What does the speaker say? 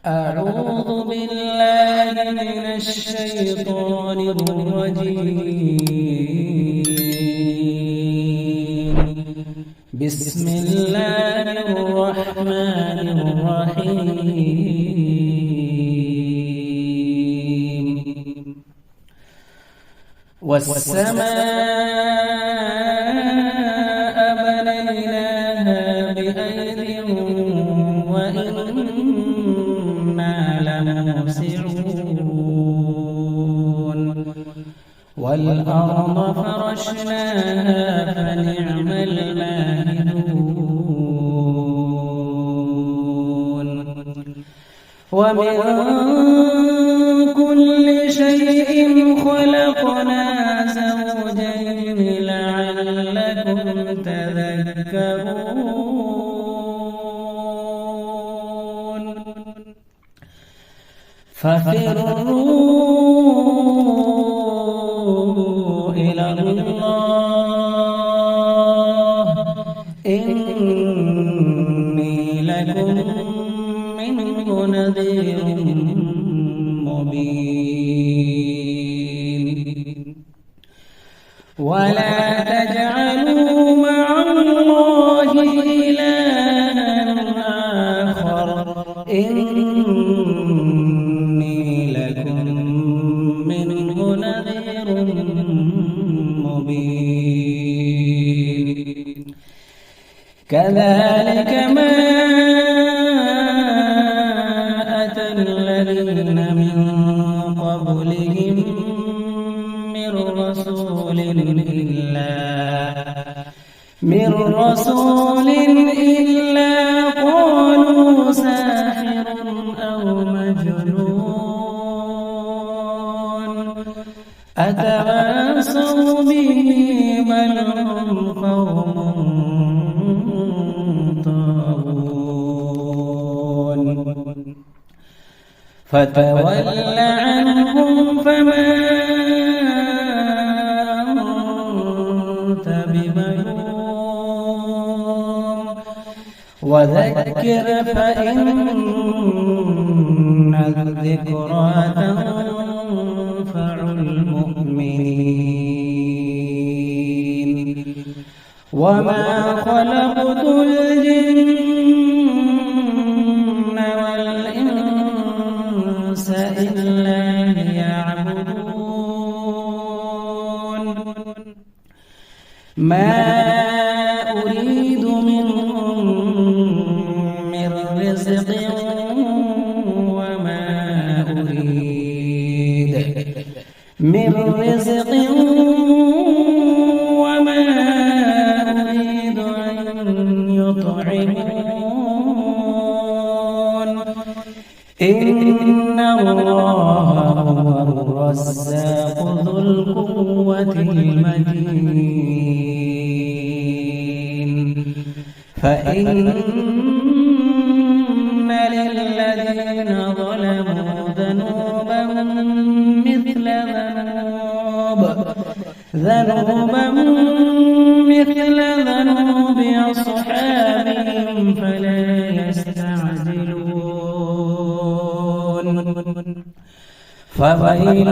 أعوذ بالله من الشيطان الرجيم. بسم الله الرحمن الرحيم. والسماء بنيناها بأيد وإنا لموسعون والأرض فرشناها فنعم الماهدون ومن كل شيء خلقنا زوجين لعلكم تذكرون ففروا إلى الله إني لكم منه نذير مبين. ولا تجعلوا مع الله إلها آخر إني لكم منه نذير مبين. كذلك ما أتى الذين من قبلهم من رسول إلا قالوا ساحر أو مجنون أتواصوا به بل هم قوم طاغون. فتول عنهم فما أنت بملوم وذكر فإن الذكرى تنفع المؤمنين. وما خلقت الجن والإنس إلا ليعبدون ما أريد منهم من رزق وما أريد أن يطعمون إن الله هو الرزاق ذو القوة المتين. فإن للذين ظلموا ذنوبا مثل ذنوب أصحابهم فلا يستعجلون. فويل